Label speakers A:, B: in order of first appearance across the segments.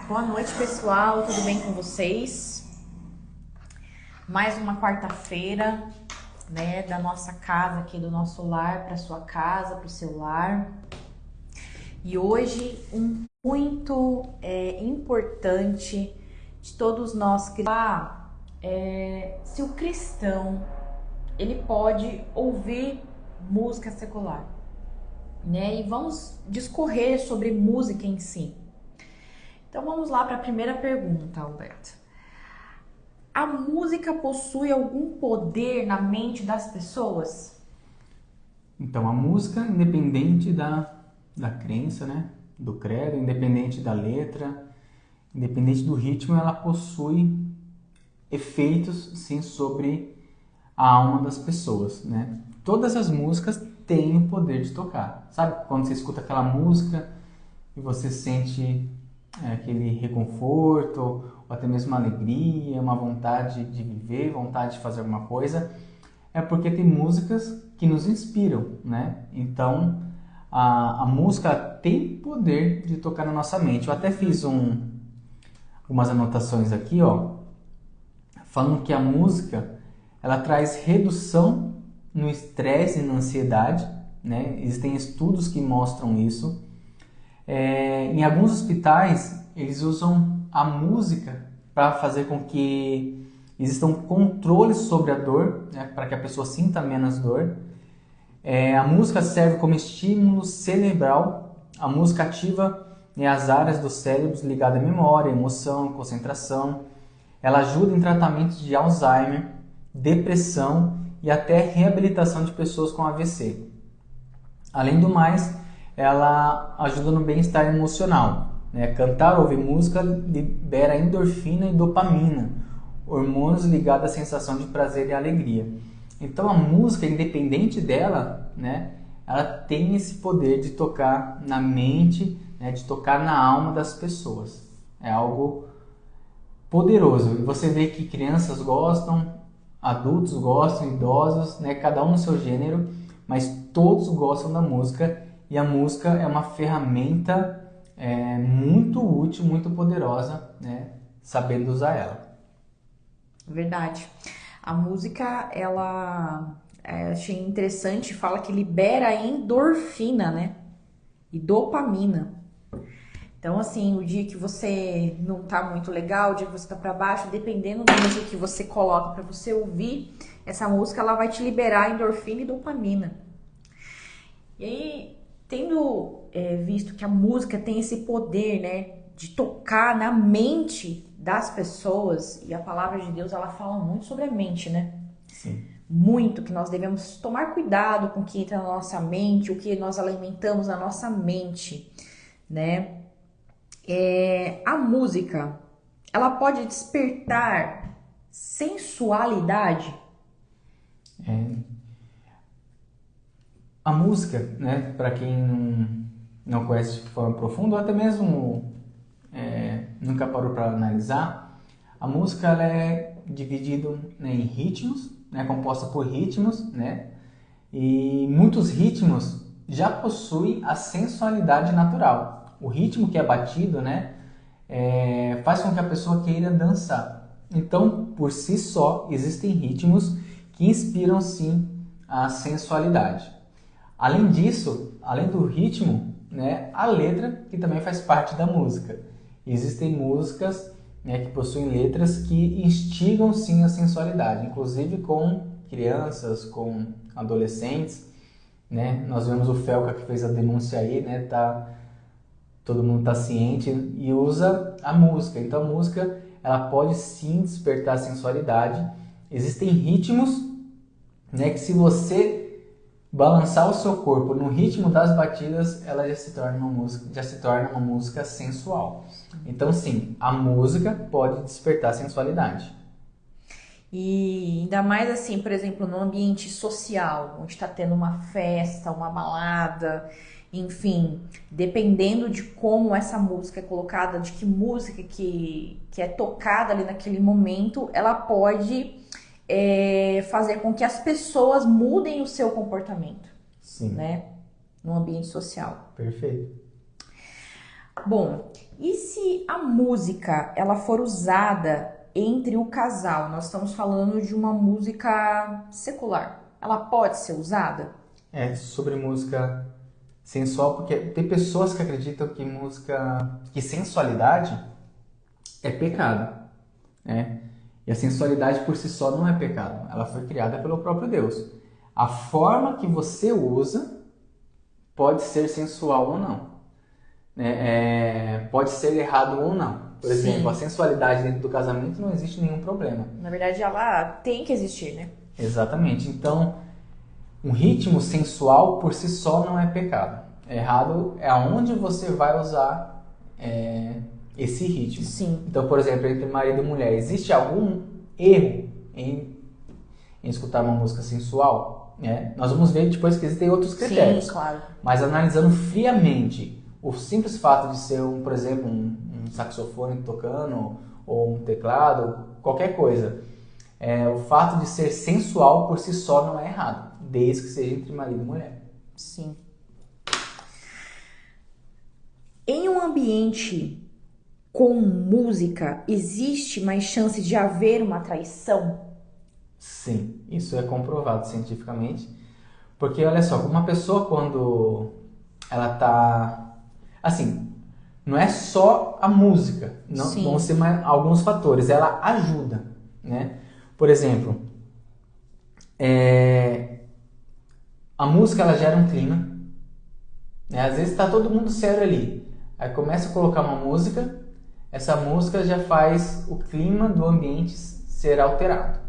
A: Boa noite, pessoal. Tudo bem com vocês? Mais uma quarta-feira, né, da nossa casa aqui, do nosso lar para sua casa, para o seu lar. E hoje muito importante de todos nós se o cristão ele pode ouvir música secular, né? E vamos discorrer sobre música em si. Então vamos lá para a primeira pergunta, Alberto. A música possui algum poder na mente das pessoas?
B: Então, a música, independente da crença, né? Do credo, independente da letra, independente do ritmo, ela possui efeitos, sim, sobre a alma das pessoas, né? Todas as músicas têm o poder de tocar. Sabe quando você escuta aquela música e você sente aquele reconforto, ou até mesmo uma alegria, uma vontade de viver, vontade de fazer alguma coisa? É porque tem músicas que nos inspiram, né? Então, a música tem poder de tocar na nossa mente. Eu até fiz umas anotações aqui, ó, falando que a música ela traz redução no estresse e na ansiedade, né? Existem estudos que mostram isso. Em alguns hospitais, eles usam a música para fazer com que existam controles sobre a dor, né? Para que a pessoa sinta menos dor. A música serve como estímulo cerebral. A música ativa, né, as áreas do cérebro ligadas à memória, emoção, concentração. Ela ajuda em tratamentos de Alzheimer, depressão e até reabilitação de pessoas com AVC. Além do mais, ela ajuda no bem-estar emocional, né? Cantar ou ouvir música libera endorfina e dopamina, hormônios ligados à sensação de prazer e alegria. Então a música, independente dela, né, ela tem esse poder de tocar na mente, né, de tocar na alma das pessoas. É algo poderoso. E você vê que crianças gostam, adultos gostam, idosos, né, cada um no seu gênero, mas todos gostam da música. E a música é uma ferramenta muito útil, muito poderosa, né, sabendo usar ela.
A: Verdade. A música, achei interessante, fala que libera endorfina, né? E dopamina. Então, assim, o dia que você não tá muito legal, o dia que você tá pra baixo, dependendo da música que você coloca pra você ouvir, essa música ela vai te liberar endorfina e dopamina. E aí, tendo visto que a música tem esse poder, né, de tocar na mente das pessoas, e a palavra de Deus ela fala muito sobre a mente, né?
B: Sim.
A: Muito, que nós devemos tomar cuidado com o que entra na nossa mente, o que nós alimentamos na nossa mente, né? A música, ela pode despertar sensualidade?
B: A música, né, para quem não conhece de forma profunda, ou até mesmo nunca parou para analisar, a música ela é dividida, né, em ritmos, né, composta por ritmos, né, e muitos ritmos já possuem a sensualidade natural. O ritmo que é batido, né, faz com que a pessoa queira dançar. Então, por si só, existem ritmos que inspiram sim a sensualidade. Além disso, além do ritmo, né, a letra que também faz parte da música. Existem músicas, né, que possuem letras que instigam sim a sensualidade, inclusive com crianças, com adolescentes, né? Nós vemos o Felca que fez a denúncia aí, né? Todo mundo está ciente e usa a música. Então a música ela pode sim despertar a sensualidade. Existem ritmos, né, que se você balançar o seu corpo no ritmo das batidas, ela já se torna uma música sensual. Então sim, a música pode despertar sensualidade.
A: E ainda mais assim, por exemplo, no ambiente social, onde está tendo uma festa, uma balada, enfim, dependendo de como essa música é colocada, de que música que é tocada ali naquele momento, ela pode fazer com que as pessoas mudem o seu comportamento,
B: Sim.
A: né? No ambiente social.
B: Perfeito.
A: Bom, e se a música ela for usada entre o casal? Nós estamos falando de uma música secular. Ela pode ser usada?
B: É sobre música sensual, porque tem pessoas que acreditam que que sensualidade é pecado, né? E a sensualidade por si só não é pecado, ela foi criada pelo próprio Deus. A forma que você usa pode ser sensual ou não, né? Pode ser errado ou não. Por exemplo, a
A: Sim.
B: sensualidade dentro do casamento não existe nenhum problema.
A: Na verdade, ela tem que existir, né?
B: Exatamente. Então, um ritmo sensual por si só não é pecado. Errado é aonde você vai usar esse ritmo.
A: Sim.
B: Então, por exemplo, entre marido e mulher, existe algum erro em escutar uma música sensual? Né? Nós vamos ver depois que existem outros critérios.
A: Sim, claro.
B: Mas analisando friamente, o simples fato de ser, por exemplo, um saxofone tocando, ou um teclado, qualquer coisa, o fato de ser sensual por si só não é errado, desde que seja entre marido e mulher.
A: Sim. Em um ambiente com música, existe mais chance de haver uma traição?
B: Sim, isso é comprovado cientificamente. Porque, olha só, uma pessoa quando ela tá... Assim, não é só a música, não, vão
A: Sim.
B: ser alguns fatores, ela ajuda, né? Por exemplo, a música ela gera um clima, né? Às vezes está todo mundo sério ali, aí começa a colocar uma música, essa música já faz o clima do ambiente ser alterado.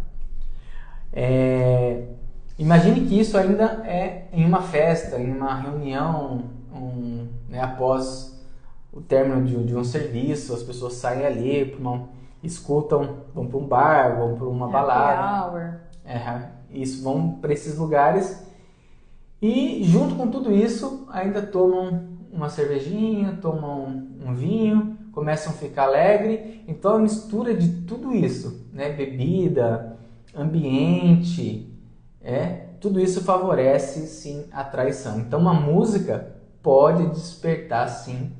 B: Imagine que isso ainda é em uma festa, em uma reunião, né, após o término de um serviço, as pessoas saem ali, escutam, vão para um bar, vão para uma balada.
A: Happy hour.
B: Isso, vão para esses lugares e junto com tudo isso ainda tomam uma cervejinha, tomam um vinho, começam a ficar alegre. Então a mistura de tudo isso, né, bebida, ambiente, tudo isso favorece sim a traição. Então uma música pode despertar sim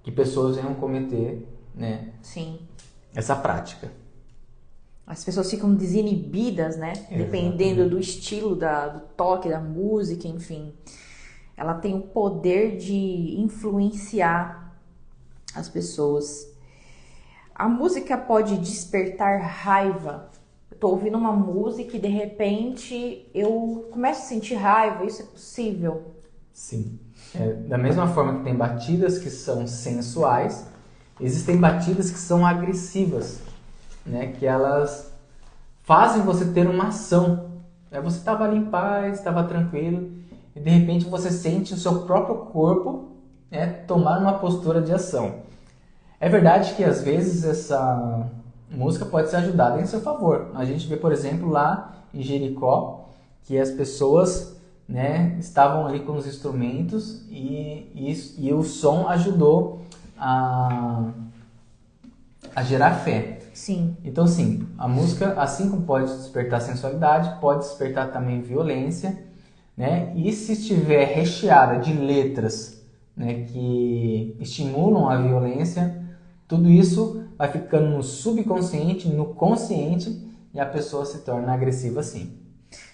B: que pessoas venham cometer, né,
A: Sim.
B: essa prática.
A: As pessoas ficam desinibidas, né? Dependendo do estilo, do toque, da música, enfim. Ela tem o poder de influenciar as pessoas. A música pode despertar raiva. Eu tô ouvindo uma música e de repente eu começo a sentir raiva. Isso é possível?
B: Sim. Da mesma forma que tem batidas que são sensuais, existem batidas que são agressivas, né? Que elas fazem você ter uma ação. Você estava ali em paz, estava tranquilo, e de repente você sente o seu próprio corpo, né, tomar uma postura de ação. É verdade que às vezes essa música pode ser ajudada em seu favor. A gente vê, por exemplo, lá em Jericó, que as pessoas, né, estavam ali com os instrumentos e o som ajudou a gerar fé.
A: Sim.
B: Então, sim, a música, assim como pode despertar sensualidade, pode despertar também violência, né? E se estiver recheada de letras, né, que estimulam a violência, tudo isso vai ficando no subconsciente, no consciente, e a pessoa se torna agressiva sim.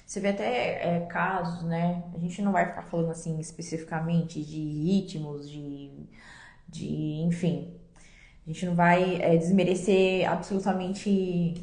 A: Você vê até casos, né? A gente não vai ficar falando assim especificamente de ritmos, enfim. A gente não vai desmerecer absolutamente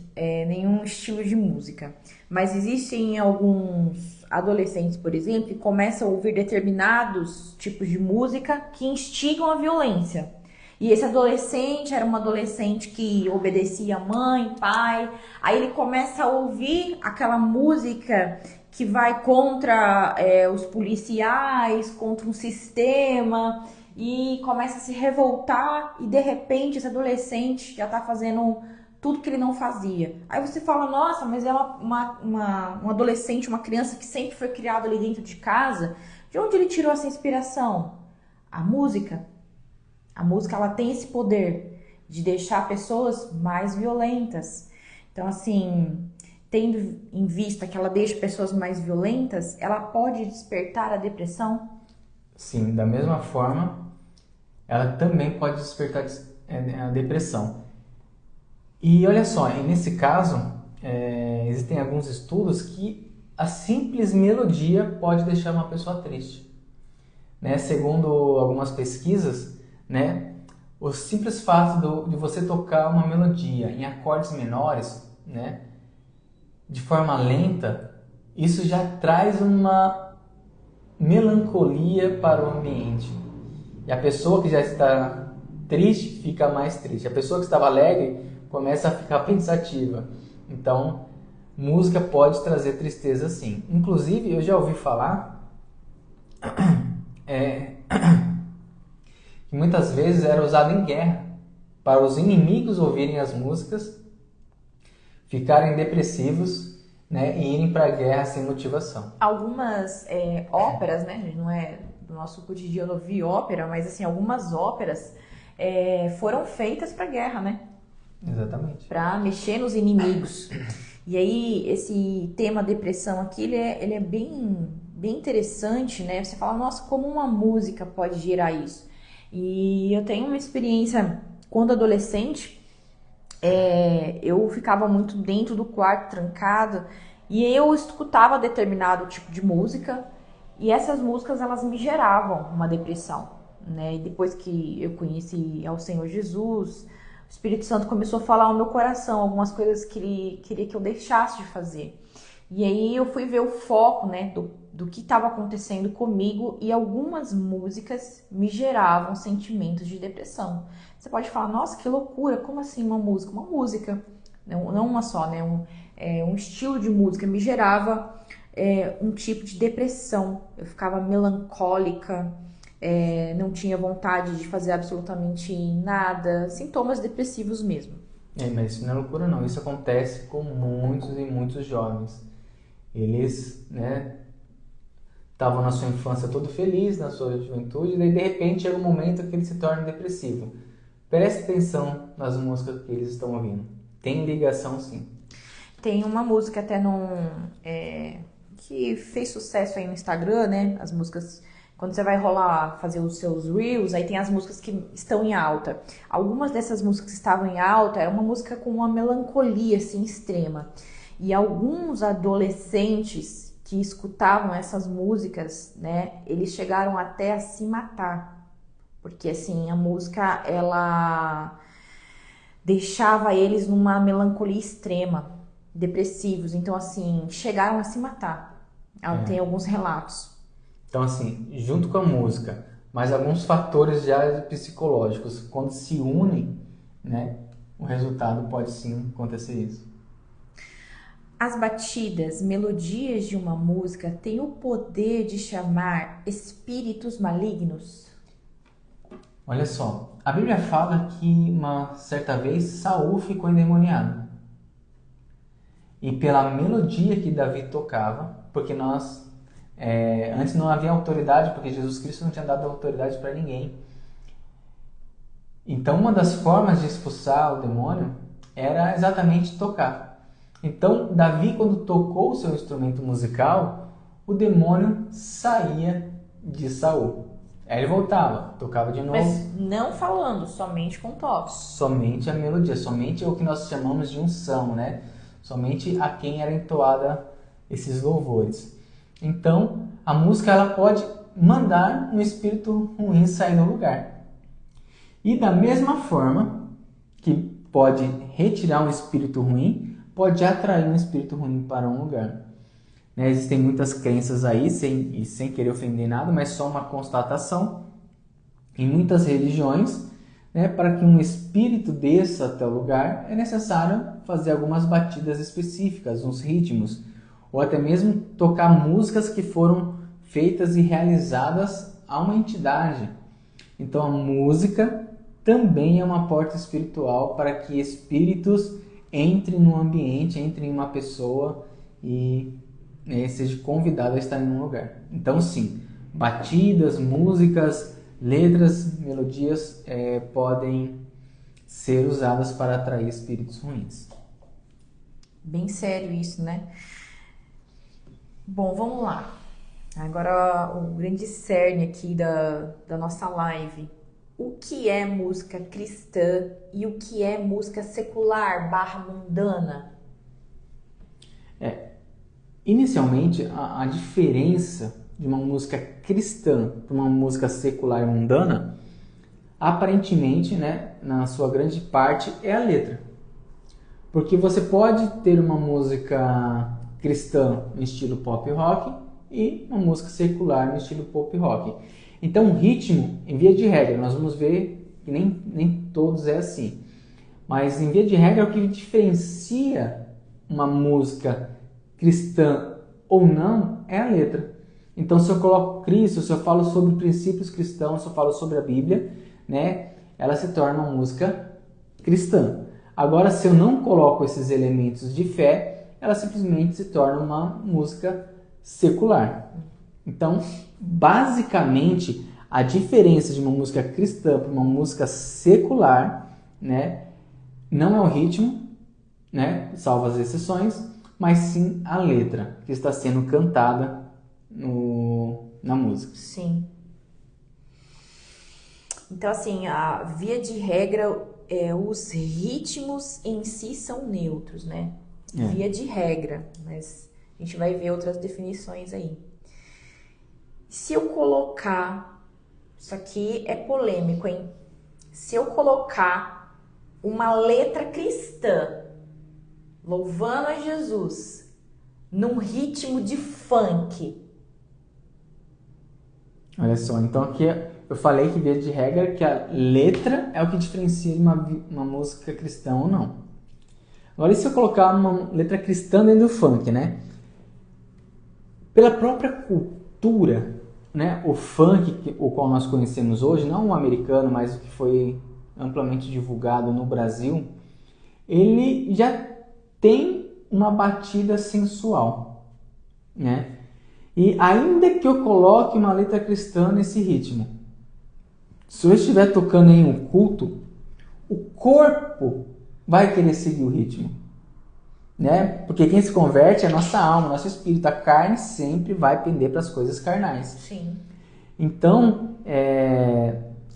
A: nenhum estilo de música. Mas existem alguns adolescentes, por exemplo, que começam a ouvir determinados tipos de música que instigam a violência. E esse adolescente era um adolescente que obedecia mãe, pai. Aí ele começa a ouvir aquela música que vai contra os policiais, contra um sistema, e começa a se revoltar, e de repente esse adolescente já tá fazendo tudo que ele não fazia. Aí você fala, nossa, mas é um adolescente, uma criança que sempre foi criado ali dentro de casa. De onde ele tirou essa inspiração? A música. A música, ela tem esse poder de deixar pessoas mais violentas. Então, assim, tendo em vista que ela deixa pessoas mais violentas, ela pode despertar a depressão?
B: Sim, da mesma forma ela também pode despertar a depressão. E olha só, e nesse caso, existem alguns estudos que a simples melodia pode deixar uma pessoa triste. Né? Segundo algumas pesquisas, né, o simples fato de você tocar uma melodia em acordes menores, né, de forma lenta, isso já traz uma melancolia para o ambiente. E a pessoa que já está triste fica mais triste. A pessoa que estava alegre começa a ficar pensativa. Então, música pode trazer tristeza sim. Inclusive, eu já ouvi falar que muitas vezes era usado em guerra para os inimigos ouvirem as músicas, ficarem depressivos, né, e irem para a guerra sem motivação.
A: Algumas óperas, né? Não é do nosso cotidiano ouvir ópera, mas assim, algumas óperas foram feitas para guerra, né?
B: Exatamente.
A: Para mexer nos inimigos. E aí, esse tema depressão aqui, ele é bem interessante, né? Você fala, nossa, como uma música pode gerar isso? E eu tenho uma experiência, quando adolescente, eu ficava muito dentro do quarto, trancado, e eu escutava determinado tipo de música, e essas músicas, elas me geravam uma depressão, né? E depois que eu conheci ao Senhor Jesus, o Espírito Santo começou a falar ao meu coração algumas coisas que ele queria que eu deixasse de fazer. E aí eu fui ver o foco, né, do que estava acontecendo comigo, e algumas músicas me geravam sentimentos de depressão. Você pode falar, nossa, que loucura, como assim uma música? Uma música, não uma só, né? Um estilo de música me gerava um tipo de depressão. Eu ficava melancólica, não tinha vontade de fazer absolutamente nada, sintomas depressivos mesmo.
B: Mas isso não é loucura não, isso acontece com muitos e muitos jovens. Eles, né, estavam na sua infância todo feliz, na sua juventude, e daí de repente chega um momento que ele se torna depressivo. Preste atenção nas músicas que eles estão ouvindo. Tem ligação sim.
A: Tem uma música até que fez sucesso aí no Instagram, né? As músicas, quando você vai rolar, fazer os seus reels, aí tem as músicas que estão em alta. Algumas dessas músicas que estavam em alta é uma música com uma melancolia assim extrema. E alguns adolescentes que escutavam essas músicas, né, eles chegaram até a se matar. Porque assim, a música, ela deixava eles numa melancolia extrema, depressivos. Então assim, chegaram a se matar. Tem alguns relatos.
B: Então assim, junto com a música, mas alguns fatores já psicológicos, quando se unem, né, o resultado pode sim acontecer isso.
A: As batidas, melodias de uma música têm o poder de chamar espíritos malignos?
B: Olha só, a Bíblia fala que uma certa vez Saul ficou endemoniado. E pela melodia que Davi tocava, porque antes não havia autoridade, porque Jesus Cristo não tinha dado autoridade para ninguém. Então uma das formas de expulsar o demônio era exatamente tocar. Então Davi, quando tocou o seu instrumento musical, o demônio saía de Saul. Aí ele voltava, tocava de novo.
A: Mas não falando, somente com toques.
B: Somente a melodia, somente o que nós chamamos de unção, né? Somente a quem era entoada esses louvores. Então, a música ela pode mandar um espírito ruim sair do lugar. E da mesma forma que pode retirar um espírito ruim, pode atrair um espírito ruim para um lugar. Né? Existem muitas crenças aí, sem querer ofender nada, mas só uma constatação. Em muitas religiões, né, para que um espírito desça até o lugar, é necessário fazer algumas batidas específicas, uns ritmos, ou até mesmo tocar músicas que foram feitas e realizadas a uma entidade. Então a música também é uma porta espiritual para que espíritos entrem no ambiente, entrem em uma pessoa e seja convidado a estar em um lugar. Então sim, batidas, músicas, letras, melodias podem ser usadas para atrair espíritos ruins.
A: Bem sério isso, né? Bom, vamos lá. Agora o grande cerne aqui da nossa live. O que é música cristã e o que é música secular barra mundana?
B: Inicialmente, a diferença de uma música cristã para uma música secular e mundana, aparentemente, né, na sua grande parte, é a letra. Porque você pode ter uma música cristã no estilo pop rock e uma música secular no estilo pop rock. Então, o ritmo, em via de regra, nós vamos ver que nem todos é assim. Mas, em via de regra, o que diferencia uma música cristã ou não é a letra. Então, se eu coloco Cristo, se eu falo sobre princípios cristãos, se eu falo sobre a Bíblia, né, ela se torna uma música cristã. Agora, se eu não coloco esses elementos de fé, ela simplesmente se torna uma música secular. Então, basicamente, a diferença de uma música cristã para uma música secular, né, não é o ritmo, né, salvo as exceções, mas sim a letra que está sendo cantada na música.
A: Sim. Então, assim, a via de regra, os ritmos em si são neutros, né? Via de regra, mas a gente vai ver outras definições aí. Se eu colocar, isso aqui é polêmico, hein? Se eu colocar uma letra cristã, louvando a Jesus, num ritmo de funk.
B: Olha só, então aqui eu falei que via de regra que a letra é o que diferencia uma música cristã ou não. Agora, e se eu colocar uma letra cristã dentro do funk, né? Pela própria cultura, né? O funk, o qual nós conhecemos hoje, não o americano, mas o que foi amplamente divulgado no Brasil, ele já tem uma batida sensual, né? E ainda que eu coloque uma letra cristã nesse ritmo, se eu estiver tocando em um culto, o corpo vai querer seguir o ritmo, né? Porque quem se converte é a nossa alma, nosso espírito. A carne sempre vai pender para as coisas carnais.
A: Sim.
B: Então,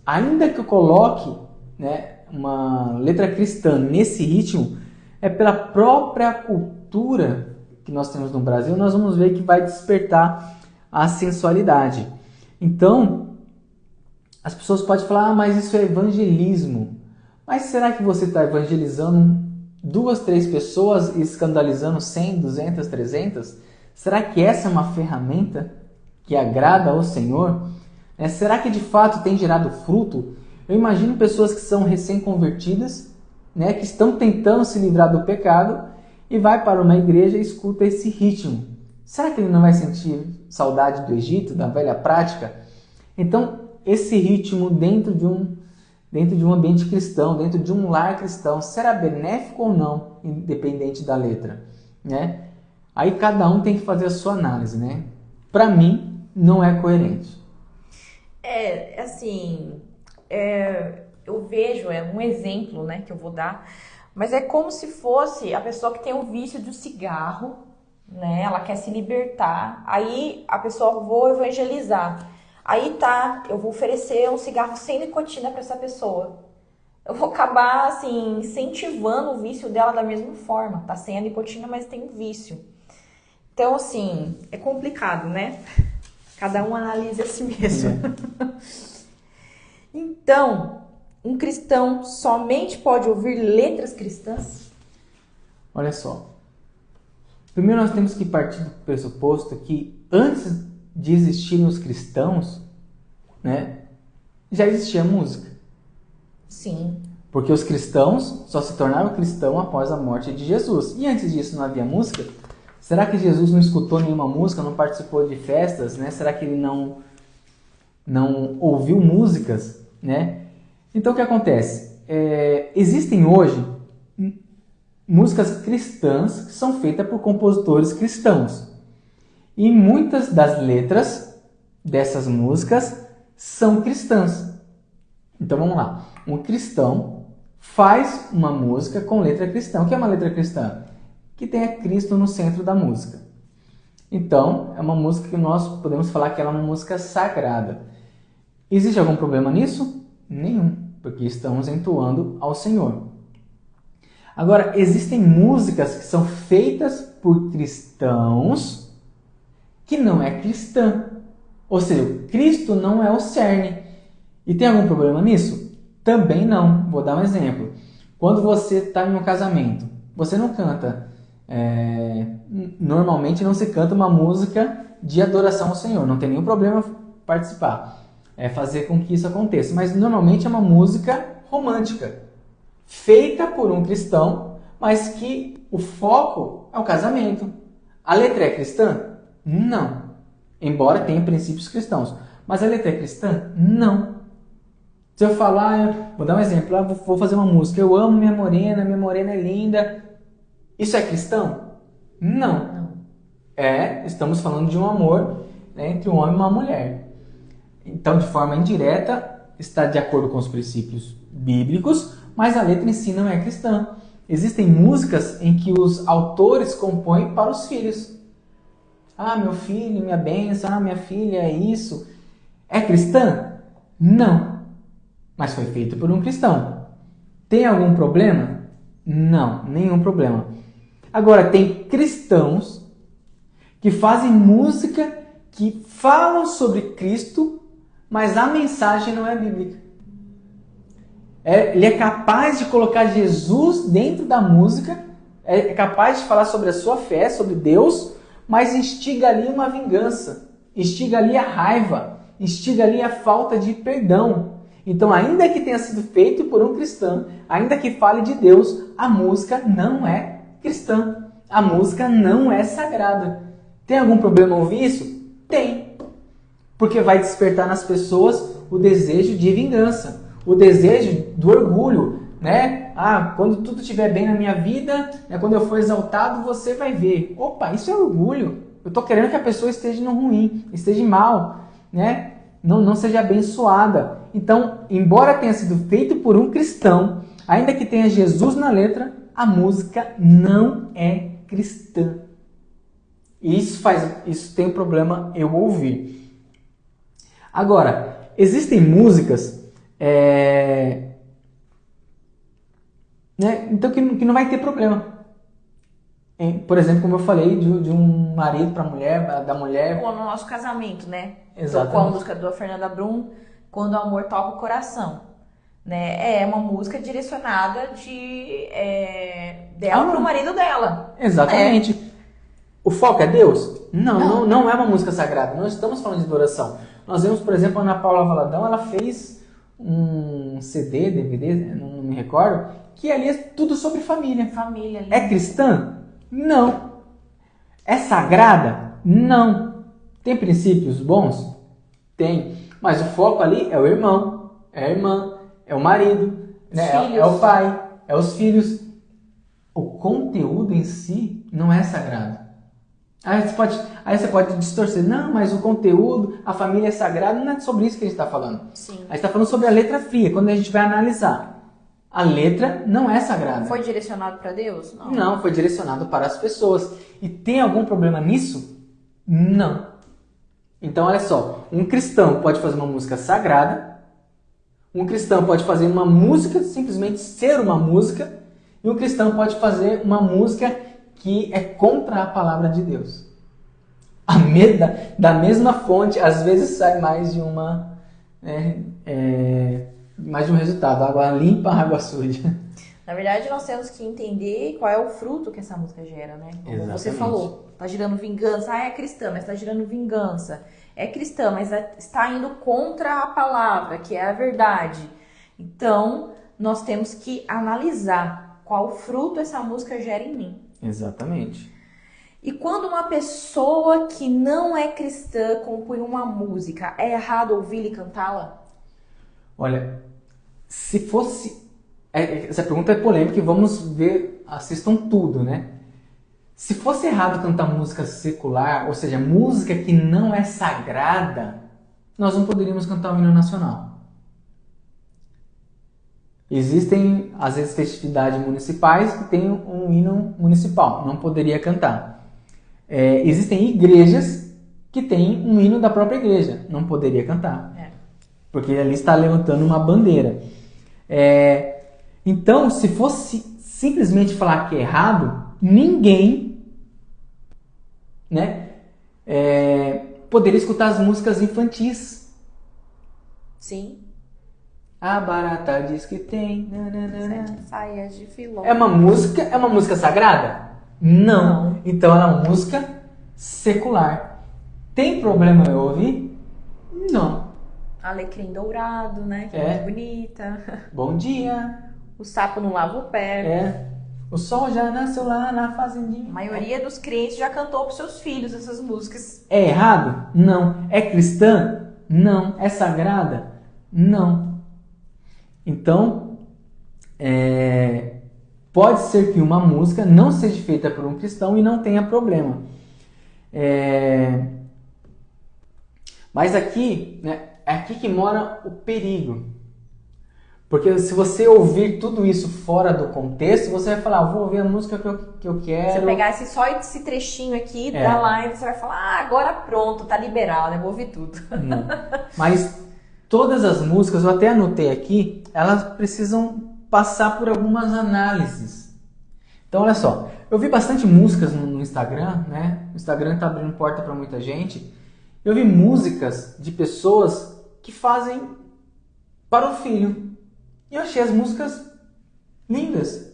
B: ainda que eu coloque, né, uma letra cristã nesse ritmo, é pela própria cultura que nós temos no Brasil, nós vamos ver que vai despertar a sensualidade. Então, as pessoas podem falar, mas isso é evangelismo. Mas será que você está evangelizando 2, 3 pessoas e escandalizando 100, 200, 300? Será que essa é uma ferramenta que agrada ao Senhor? Será que de fato tem gerado fruto? Eu imagino pessoas que são recém-convertidas, né, que estão tentando se livrar do pecado e vai para uma igreja e escuta esse ritmo. Será que ele não vai sentir saudade do Egito, da velha prática? Então, esse ritmo dentro de um ambiente cristão, dentro de um lar cristão, será benéfico ou não, independente da letra, né? Aí cada um tem que fazer a sua análise, né? Para mim, não é coerente.
A: Eu vejo, um exemplo, né, que eu vou dar, mas é como se fosse a pessoa que tem o vício do cigarro, né? Ela quer se libertar, aí a pessoa, vou evangelizar. Aí tá, eu vou oferecer um cigarro sem nicotina para essa pessoa. Eu vou acabar, assim, incentivando o vício dela da mesma forma. Tá sem a nicotina, mas tem o vício. Então, assim, é complicado, né? Cada um analisa a si mesmo. Então, um cristão somente pode ouvir letras cristãs?
B: Olha só. Primeiro nós temos que partir do pressuposto que antes de existirem os cristãos, né, já existia música.
A: Sim.
B: Porque os cristãos só se tornaram cristãos após a morte de Jesus. E antes disso não havia música? Será que Jesus não escutou nenhuma música, não participou de festas, né? Será que ele não ouviu músicas, né? Então o que acontece? Existem hoje músicas cristãs que são feitas por compositores cristãos. E muitas das letras dessas músicas são cristãs. Então vamos lá. Um cristão faz uma música com letra cristã. O que é uma letra cristã? Que tenha Cristo no centro da música. Então, é uma música que nós podemos falar que ela é uma música sagrada. Existe algum problema nisso? Nenhum, porque estamos entoando ao Senhor. Agora, existem músicas que são feitas por cristãos que não é cristã. Ou seja, Cristo não é o cerne. E tem algum problema nisso? Também não. Vou dar um exemplo. Quando você está em um casamento, você não canta... normalmente não se canta uma música de adoração ao Senhor. Não tem nenhum problema participar. Fazer com que isso aconteça. Mas normalmente é uma música romântica. Feita por um cristão, mas que o foco é o casamento. A letra é cristã? Não. Embora tenha princípios cristãos. Mas a letra é cristã? Não. Se eu falar, vou dar um exemplo, vou fazer uma música, eu amo minha morena é linda. Isso é cristão? Não. Estamos falando de um amor, né, entre um homem e uma mulher. Então, de forma indireta, está de acordo com os princípios bíblicos, mas a letra em si não é cristã. Existem músicas em que os autores compõem para os filhos. Meu filho, minha bênção, minha filha, é isso. É cristã? Não. Mas foi feito por um cristão. Tem algum problema? Não, nenhum problema. Agora, tem cristãos que fazem música que falam sobre Cristo, mas a mensagem não é bíblica. Ele é capaz de colocar Jesus dentro da música, é capaz de falar sobre a sua fé, sobre Deus, mas instiga ali uma vingança, instiga ali a raiva, instiga ali a falta de perdão. Então, ainda que tenha sido feito por um cristão, ainda que fale de Deus, a música não é cristã. A música não é sagrada. Tem algum problema ouvir isso? Tem. Porque vai despertar nas pessoas o desejo de vingança, o desejo do orgulho, né? Quando tudo estiver bem na minha vida, né, quando eu for exaltado, você vai ver. Opa, isso é orgulho. Eu estou querendo que a pessoa esteja no ruim, esteja mal, né? Não seja abençoada. Então, embora tenha sido feito por um cristão, ainda que tenha Jesus na letra, a música não é cristã. E isso tem um problema eu ouvir. Agora, existem músicas né, então que não vai ter problema. Por exemplo, como eu falei, de um marido para a mulher, da mulher...
A: Como no nosso casamento, né?
B: Exatamente.
A: Com a música da Fernanda Brum, Quando o Amor Toca o Coração. Né? É uma música direcionada dela para o marido dela.
B: Exatamente. Né? O foco é Deus? Não é uma música sagrada. Não estamos falando de adoração. Nós vemos, por exemplo, a Ana Paula Valadão, ela fez um CD, DVD, não me recordo, que ali é tudo sobre família.
A: Família.
B: É cristã? Não. É sagrada? Não. Tem princípios bons? Tem. Mas o foco ali é o irmão, é a irmã, é o marido, né? É o pai, é os filhos. O conteúdo em si não é sagrado. Aí você pode distorcer. Não, mas o conteúdo, a família é sagrada. Não é sobre isso que a gente está falando.
A: Sim.
B: A gente está falando sobre a letra fria. Quando a gente vai analisar, a letra não é sagrada.
A: Foi direcionado para Deus?
B: Não, foi direcionado para as pessoas. E tem algum problema nisso? Não. Então, olha só. Um cristão pode fazer uma música sagrada. Um cristão pode fazer uma música, simplesmente ser uma música. E um cristão pode fazer uma música que é contra a palavra de Deus. Da mesma fonte, às vezes sai mais de mais de um resultado. Água limpa, água suja.
A: Na verdade, nós temos que entender qual é o fruto que essa música gera, né? Como
B: Exatamente.
A: Você falou, tá gerando vingança. É cristã, mas tá gerando vingança. É cristã, mas está indo contra a palavra, que é a verdade. Então, nós temos que analisar qual fruto essa música gera em mim.
B: Exatamente.
A: E quando uma pessoa que não é cristã compõe uma música, é errado ouvi-la e cantá-la?
B: Olha, se fosse... Essa pergunta é polêmica e vamos ver, assistam tudo, né? Se fosse errado cantar música secular, ou seja, música que não é sagrada, nós não poderíamos cantar o hino nacional. Existem, às vezes, festividades municipais que têm um hino municipal, não poderia cantar. Existem igrejas que têm um hino da própria igreja, não poderia cantar. porque ali está levantando uma bandeira. Então, se fosse simplesmente falar que é errado, ninguém, né, poderia escutar as músicas infantis.
A: Sim.
B: A barata diz que tem.
A: Saias de filó.
B: É uma música sagrada? Não. Então ela é uma música secular. Tem problema eu ouvir? Não.
A: Alecrim dourado, né? Que é muito bonita.
B: Bom dia.
A: O sapo não lava o pé.
B: O sol já nasceu lá na fazendinha.
A: A maioria dos crentes já cantou para seus filhos essas músicas.
B: É errado? Não. É cristã? Não. É sagrada? Não. Então, pode ser que uma música não seja feita por um cristão e não tenha problema. Mas aqui, né, é aqui que mora o perigo. Porque se você ouvir tudo isso fora do contexto, você vai falar, vou ouvir a música que eu quero.
A: Você pegar só esse trechinho aqui da live, você vai falar, agora pronto, tá liberal, né? Vou ouvir tudo.
B: Não. Mas todas as músicas, eu até anotei aqui, elas precisam passar por algumas análises. Então, olha só, eu vi bastante músicas no Instagram, né? O Instagram está abrindo porta para muita gente. Eu vi músicas de pessoas que fazem para o filho. E eu achei as músicas lindas.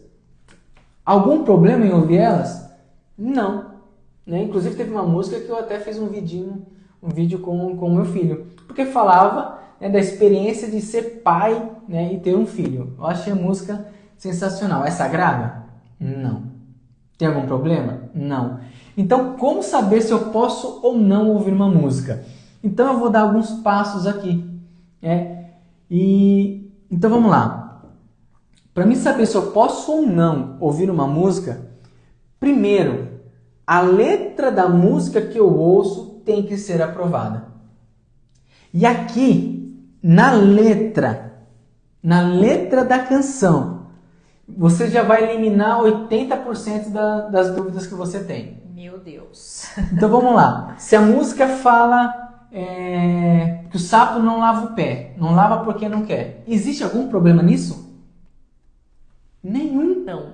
B: Algum problema em ouvir elas? Não. Né? Inclusive teve uma música que eu até fiz um vídeo com o meu filho. Porque falava, né, da experiência de ser pai, né, e ter um filho. Eu achei a música sensacional. É sagrada? Não. Tem algum problema? Não. Então, como saber se eu posso ou não ouvir uma música? Então, eu vou dar alguns passos aqui. Então, vamos lá. Para mim saber se eu posso ou não ouvir uma música, primeiro, a letra da música que eu ouço tem que ser aprovada. E aqui, na letra da canção, você já vai eliminar 80% das dúvidas que você tem.
A: Meu Deus.
B: Então vamos lá. Se a música fala que o sapo não lava o pé, não lava porque não quer, existe algum problema nisso? Nenhum.
A: Não.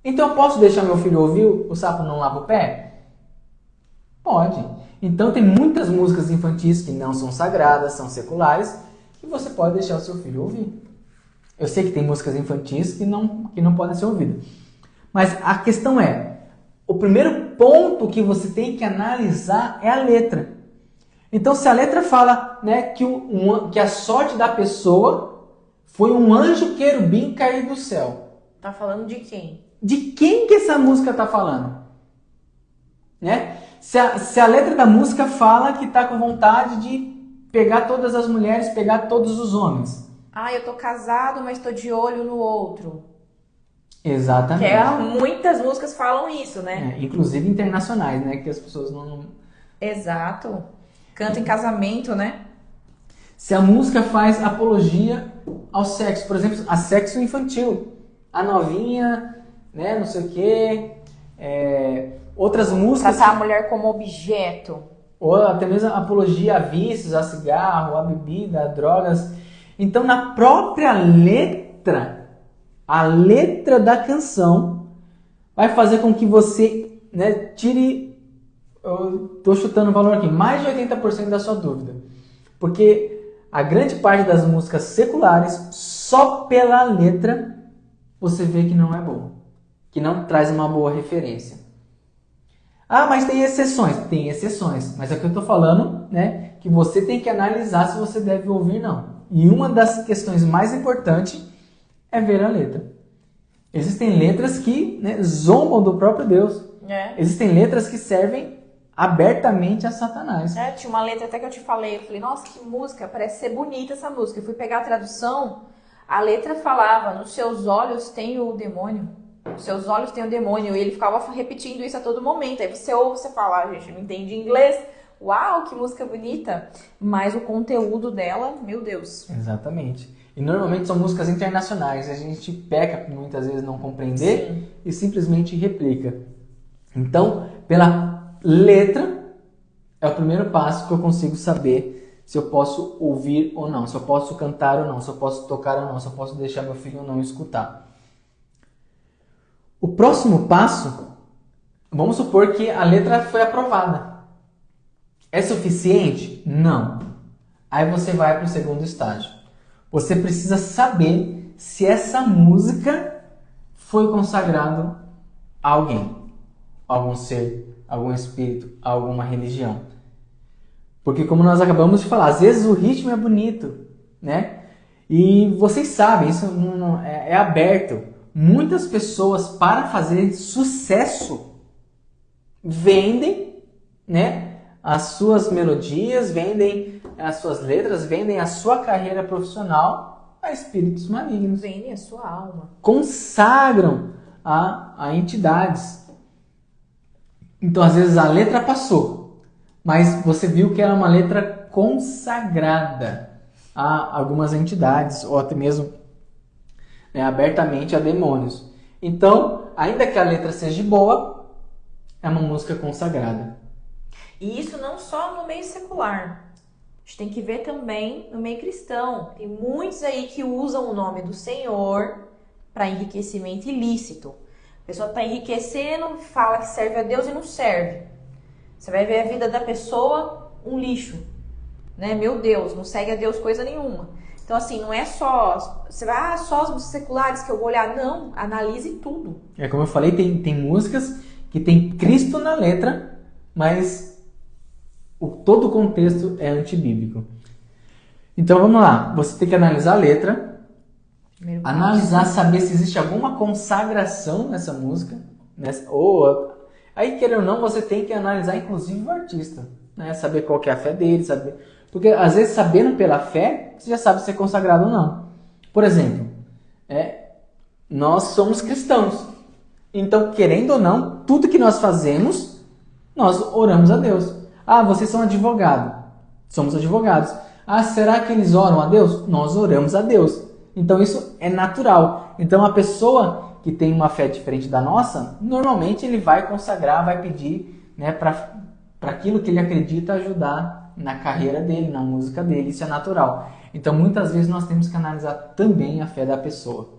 B: Então eu posso deixar meu filho ouvir o sapo não lava o pé? Pode. Então tem muitas músicas infantis que não são sagradas, são seculares, que você pode deixar o seu filho ouvir. Eu sei que tem músicas infantis que não podem ser ouvidas. Mas a questão o primeiro ponto que você tem que analisar é a letra. Então se a letra fala, né, que a sorte da pessoa foi um anjo querubim cair do céu.
A: Tá falando de quem?
B: De quem que essa música tá falando? Né? Se a letra da música fala que tá com vontade de pegar todas as mulheres, pegar todos os homens.
A: Eu tô casado, mas tô de olho no outro.
B: Exatamente.
A: Muitas músicas falam isso, né?
B: Inclusive internacionais, né? Que as pessoas não...
A: Exato. Canta em casamento, né?
B: Se a música faz apologia ao sexo, por exemplo, a sexo infantil. A novinha, né? Não sei o quê. Outras músicas...
A: Tratar a mulher como objeto.
B: Ou até mesmo apologia a vícios, a cigarro, a bebida, a drogas. Então, na própria letra, a letra da canção vai fazer com que você, né, tire, eu estou chutando o valor aqui, mais de 80% da sua dúvida. Porque a grande parte das músicas seculares, só pela letra, você vê que não é bom. Que não traz uma boa referência. Mas tem exceções. Tem exceções. Mas é o que eu estou falando, né? Que você tem que analisar se você deve ouvir ou não. E uma das questões mais importantes é ver a letra. Existem letras que, né, zombam do próprio Deus. Existem letras que servem abertamente a Satanás.
A: Tinha uma letra até que eu te falei. Eu falei, nossa, que música. Parece ser bonita essa música. Eu fui pegar a tradução. A letra falava, nos seus olhos tem o demônio. Nos seus olhos tem o demônio. E ele ficava repetindo isso a todo momento. Aí você ouve, você fala, gente, não entende inglês. Uau, que música bonita. Mas o conteúdo dela, meu Deus.
B: Exatamente. E normalmente são músicas internacionais. A gente peca por muitas vezes não compreender. Sim. E simplesmente replica. Então, pela letra, é o primeiro passo que eu consigo saber se eu posso ouvir ou não, se eu posso cantar ou não, se eu posso tocar ou não, se eu posso deixar meu filho ou não escutar. O próximo passo, vamos supor que a letra foi aprovada. É suficiente? Não. Aí você vai para o segundo estágio. Você precisa saber se essa música foi consagrada a alguém, a algum ser, a algum espírito, a alguma religião. Porque como nós acabamos de falar, às vezes o ritmo é bonito, né? E vocês sabem, isso é aberto. Muitas pessoas, para fazer sucesso, vendem, né, as suas melodias, vendem as suas letras, vendem a sua carreira profissional a espíritos malignos.
A: Vendem a sua alma.
B: Consagram a entidades. Então, às vezes, a letra passou, mas você viu que era uma letra consagrada a algumas entidades, ou até mesmo abertamente a demônios. Então, ainda que a letra seja boa, é uma música consagrada.
A: E isso não só no meio secular. A gente tem que ver também no meio cristão. Tem muitos aí que usam o nome do Senhor para enriquecimento ilícito. A pessoa está enriquecendo, fala que serve a Deus e não serve. Você vai ver a vida da pessoa um lixo, né? Meu Deus, não segue a Deus coisa nenhuma. Então, assim, não é só... Você vai, só as músicas seculares que eu vou olhar. Não, analise tudo.
B: É como eu falei, tem músicas que tem Cristo na letra, mas todo o contexto é antibíblico. Então, vamos lá. Você tem que analisar a letra, analisar, saber se existe alguma consagração nessa música. Aí, querendo ou não, você tem que analisar, inclusive, o artista. Né? Saber qual que é a fé dele, saber... Porque, às vezes, sabendo pela fé, você já sabe se é consagrado ou não. Por exemplo, nós somos cristãos. Então, querendo ou não, tudo que nós fazemos, nós oramos a Deus. Ah, vocês são advogados. Somos advogados. Ah, será que eles oram a Deus? Nós oramos a Deus. Então, isso é natural. Então, a pessoa que tem uma fé diferente da nossa, normalmente ele vai consagrar, vai pedir, né, para aquilo que ele acredita ajudar na carreira dele, na música dele. Isso é natural. Então, muitas vezes nós temos que analisar também a fé da pessoa.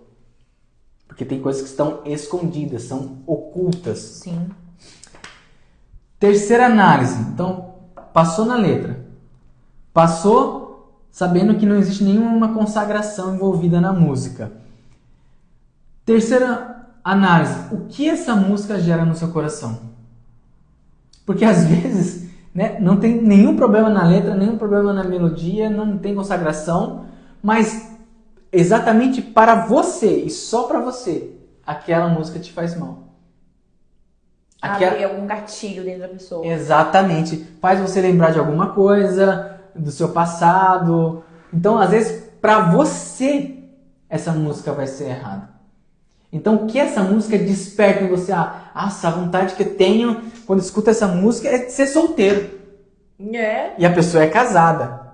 B: Porque tem coisas que estão escondidas, são ocultas.
A: Sim.
B: Terceira análise. Então, passou na letra. Passou sabendo que não existe nenhuma consagração envolvida na música. Terceira análise. O que essa música gera no seu coração? Porque às vezes, né, não tem nenhum problema na letra, nenhum problema na melodia, não tem consagração, mas exatamente para você e só para você, aquela música te faz mal.
A: Abre algum gatilho dentro da pessoa.
B: Exatamente. Faz você lembrar de alguma coisa, do seu passado. Então, às vezes, para você, essa música vai ser errada. Então, o que essa música desperta em você? A vontade que eu tenho quando escuto essa música é de ser solteiro. E a pessoa é casada.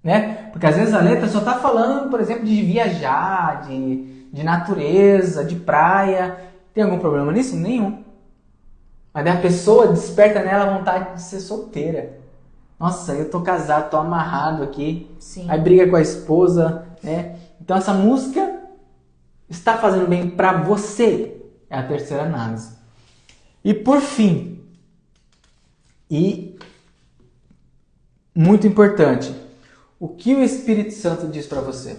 B: Né? Porque às vezes a letra só está falando, por exemplo, de viajar, de natureza, de praia. Tem algum problema nisso? Nenhum. Mas a pessoa desperta nela a vontade de ser solteira. Nossa, eu tô casado, tô amarrado aqui.
A: Sim.
B: Aí briga com a esposa, né? Então essa música está fazendo bem para você. É a terceira análise. E por fim, e muito importante, o que o Espírito Santo diz para você?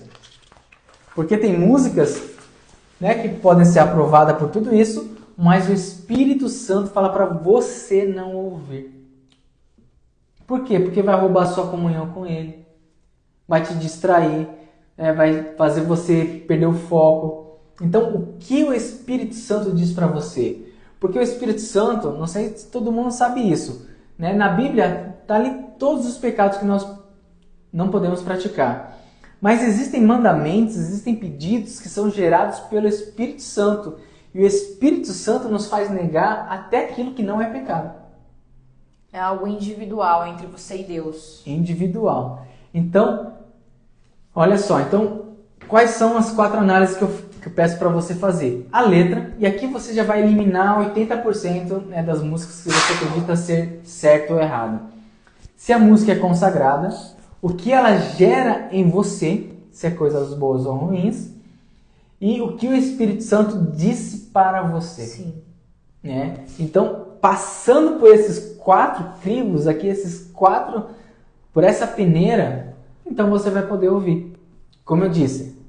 B: Porque tem músicas, né, que podem ser aprovadas por tudo isso, mas o Espírito Santo fala para você não ouvir. Por quê? Porque vai roubar sua comunhão com Ele, vai te distrair, vai fazer você perder o foco. Então, o que o Espírito Santo diz para você? Porque o Espírito Santo, não sei se todo mundo sabe isso, né? Na Bíblia está ali todos os pecados que nós não podemos praticar. Mas existem mandamentos, existem pedidos que são gerados pelo Espírito Santo. E o Espírito Santo nos faz negar até aquilo que não é pecado.
A: É algo individual entre você e Deus.
B: Individual. Então, olha só. Então, quais são as 4 análises que eu peço para você fazer? A letra. E aqui você já vai eliminar 80%, né, das músicas que você acredita ser certo ou errado. se a música é consagrada, o que ela gera em você, se é coisas boas ou ruins, e o que o Espírito Santo disse para você.
A: Sim.
B: Né? Então, passando por esses 4 crivos aqui, por essa peneira, então você vai poder ouvir. Como eu disse,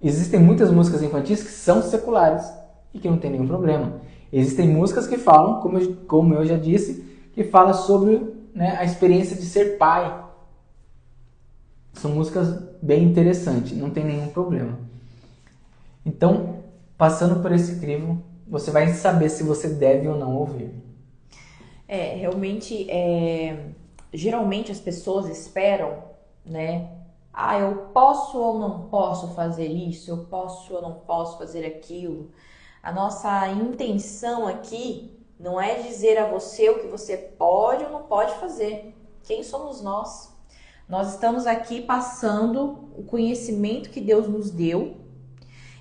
B: existem muitas músicas infantis que são seculares e que não tem nenhum problema. Existem músicas que falam, como eu já disse, que fala sobre, né, a experiência de ser pai. São músicas bem interessantes, não tem nenhum problema. Então, passando por esse crivo, você vai saber se você deve ou não ouvir.
A: Realmente, geralmente as pessoas esperam, né? Ah, eu posso ou não posso fazer isso? Eu posso ou não posso fazer aquilo? A nossa intenção aqui não é dizer a você o que você pode ou não pode fazer. Quem somos nós? Nós estamos aqui passando o conhecimento que Deus nos deu,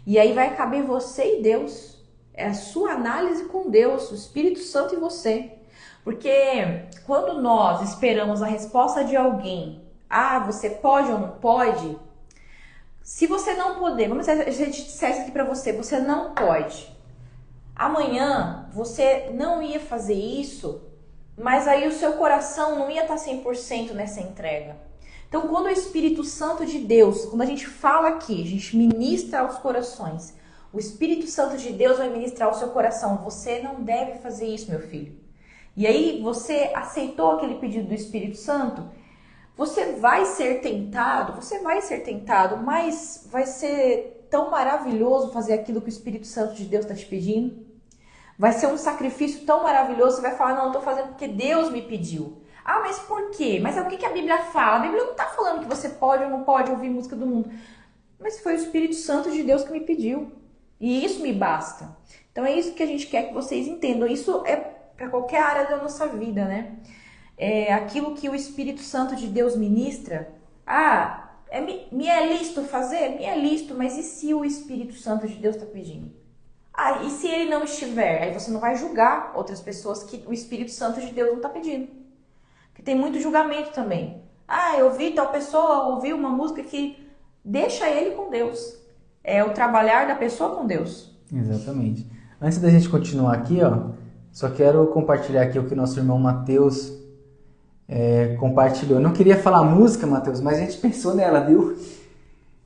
A: e aí vai caber você e Deus. É a sua análise com Deus, o Espírito Santo e você. Porque quando nós esperamos a resposta de alguém, você pode ou não pode? Se você não puder, vamos dizer, a gente dissesse aqui pra você, você não pode. Amanhã você não ia fazer isso, mas aí o seu coração não ia estar 100% nessa entrega. Então, quando o Espírito Santo de Deus, quando a gente fala aqui, a gente ministra aos corações, o Espírito Santo de Deus vai ministrar ao seu coração. Você não deve fazer isso, meu filho. E aí, você aceitou aquele pedido do Espírito Santo? Você vai ser tentado, mas vai ser tão maravilhoso fazer aquilo que o Espírito Santo de Deus está te pedindo. Vai ser um sacrifício tão maravilhoso, você vai falar, não, eu estou fazendo porque Deus me pediu. Mas por quê? Mas o que a Bíblia fala? A Bíblia não está falando que você pode ou não pode ouvir música do mundo. Mas foi o Espírito Santo de Deus que me pediu. E isso me basta. Então é isso que a gente quer que vocês entendam. Isso é para qualquer área da nossa vida, né? É aquilo que o Espírito Santo de Deus ministra. Me é lícito fazer? Me é lícito, mas e se o Espírito Santo de Deus está pedindo? E se ele não estiver? Aí você não vai julgar outras pessoas que o Espírito Santo de Deus não está pedindo. Porque tem muito julgamento também. Eu vi tal pessoa ouvir uma música que deixa ele com Deus. É o trabalhar da pessoa com Deus.
B: Exatamente. Antes da gente continuar aqui, só quero compartilhar aqui o que nosso irmão Matheus compartilhou. Eu não queria falar música, Matheus, mas a gente pensou nela, viu?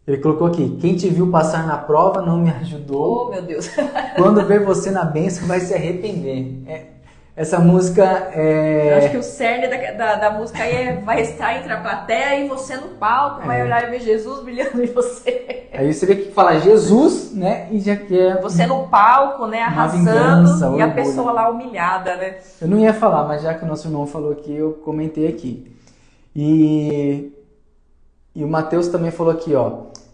B: Ele colocou aqui, quem te viu passar na prova não me ajudou.
A: Oh, meu Deus.
B: Quando ver você na bênção vai se arrepender. Essa música
A: Eu acho que o cerne da música aí vai estar entre a plateia e você no palco, vai olhar e ver Jesus brilhando em você.
B: Aí você vê que fala Jesus, né? E já quer...
A: Você no palco, né? Arrasando e a pessoa lá humilhada, né?
B: Eu não ia falar, mas já que o nosso irmão falou aqui, eu comentei aqui. E o Matheus também falou aqui,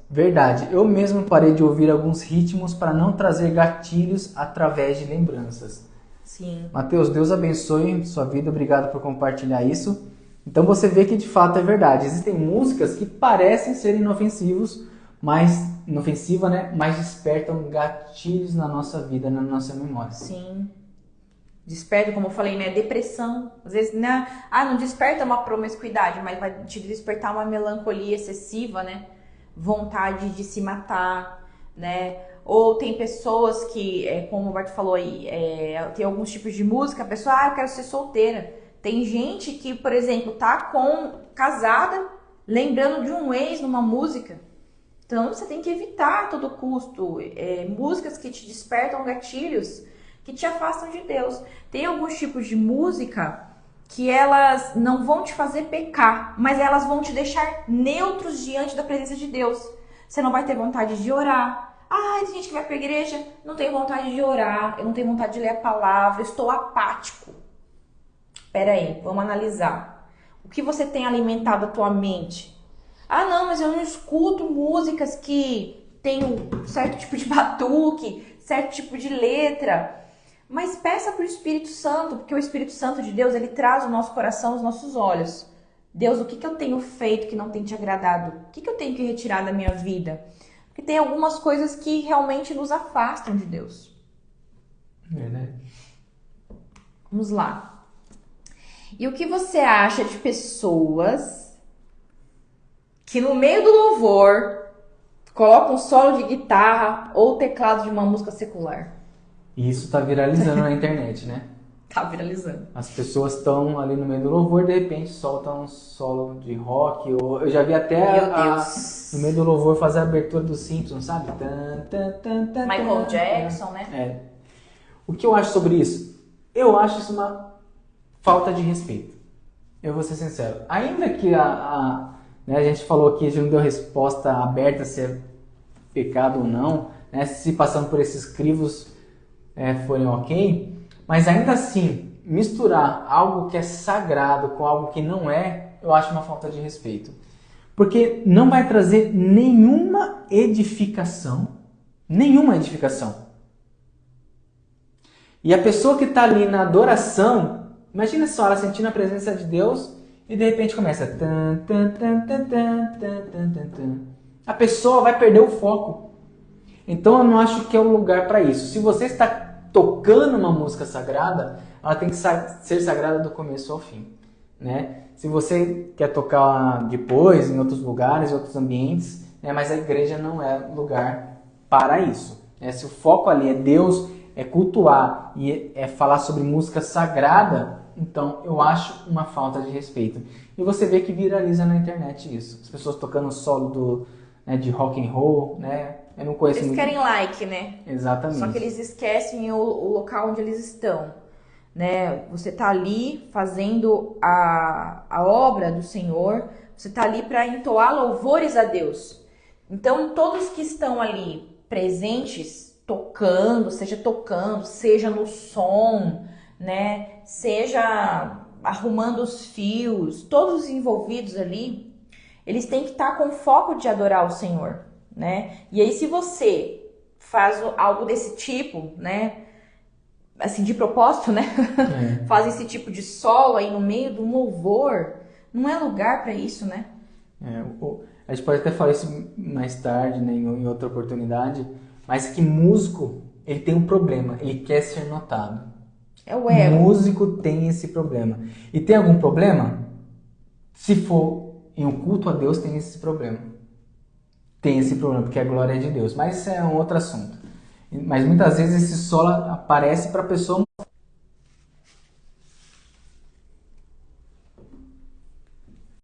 B: verdade, eu mesmo parei de ouvir alguns ritmos para não trazer gatilhos através de lembranças.
A: Sim.
B: Matheus, Deus abençoe sua vida, obrigado por compartilhar isso. Então você vê que de fato é verdade. Existem músicas que parecem ser inofensivas, mas despertam gatilhos na nossa vida, na nossa memória.
A: Sim. Desperta, como eu falei, né? Depressão. Às vezes, né? Não desperta uma promiscuidade, mas vai te despertar uma melancolia excessiva, né? Vontade de se matar, né? Ou tem pessoas que, como o Bart falou aí, tem alguns tipos de música, a pessoa, eu quero ser solteira. Tem gente que, por exemplo, tá casada, lembrando de um ex numa música. Então, você tem que evitar a todo custo músicas que te despertam gatilhos, que te afastam de Deus. Tem alguns tipos de música que elas não vão te fazer pecar, mas elas vão te deixar neutros diante da presença de Deus. Você não vai ter vontade de orar. Tem gente que vai pra igreja, não tem vontade de orar, eu não tenho vontade de ler a palavra, eu estou apático. Pera aí, vamos analisar. O que você tem alimentado a tua mente? Não, mas eu não escuto músicas que tem um certo tipo de batuque, certo tipo de letra. Mas peça pro Espírito Santo, porque o Espírito Santo de Deus, ele traz o nosso coração, os nossos olhos. Deus, o que eu tenho feito que não tem te agradado? O que eu tenho que retirar da minha vida? Porque tem algumas coisas que realmente nos afastam de Deus.
B: Verdade.
A: Vamos lá. E o que você acha de pessoas que no meio do louvor colocam um solo de guitarra ou teclado de uma música secular?
B: E isso tá viralizando na internet, né?
A: Tá viralizando.
B: As pessoas estão ali no meio do louvor e de repente soltam um solo de rock. Ou eu já vi até
A: Meu Deus.
B: no meio do louvor fazer a abertura dos Simpsons, sabe? Tan, tan, tan, tan,
A: Michael
B: tan,
A: Jackson, né?
B: É. O que eu acho sobre isso? Eu acho isso uma falta de respeito. Eu vou ser sincero. Ainda que né, a gente falou aqui, a gente não deu resposta aberta se é pecado ou não, né, se passando por esses crivos forem ok, mas ainda assim, misturar algo que é sagrado com algo que não é, eu acho uma falta de respeito. Porque não vai trazer nenhuma edificação. Nenhuma edificação. E a pessoa que está ali na adoração, imagina só ela sentindo a presença de Deus e de repente começa. Tan, tan, tan, tan, tan, tan, tan, tan, tan. A pessoa vai perder o foco. Então eu não acho que é o lugar para isso. Se você está tocando uma música sagrada, ela tem que ser sagrada do começo ao fim, né? Se você quer tocar depois, em outros lugares, em outros ambientes, né? Mas a igreja não é lugar para isso, né? Se o foco ali é Deus, é cultuar e é falar sobre música sagrada, então eu acho uma falta de respeito. E você vê que viraliza na internet isso. As pessoas tocando solo de rock and roll, né? Eu não conheço
A: Eles
B: muito.
A: querem like, né?
B: Exatamente.
A: Só que eles esquecem o local onde eles estão, né? Você tá ali fazendo a obra do Senhor, você tá ali para entoar louvores a Deus. Então, todos que estão ali presentes, tocando, seja no som, né? Seja arrumando os fios, todos os envolvidos ali, eles têm que estar com foco de adorar o Senhor, né? E aí, se você faz algo desse tipo, né? Assim, de propósito, né? Faz esse tipo de solo aí no meio de um louvor, não é lugar para isso, né?
B: A gente pode até falar isso mais tarde, né, em outra oportunidade, mas que músico, ele tem um problema, ele quer ser notado.
A: É o ego.
B: Músico tem esse problema. E tem algum problema? Se for em um culto a Deus, tem esse problema. Tem esse problema, porque a glória é de Deus. Mas isso é um outro assunto. Mas muitas vezes esse solo aparece para a pessoa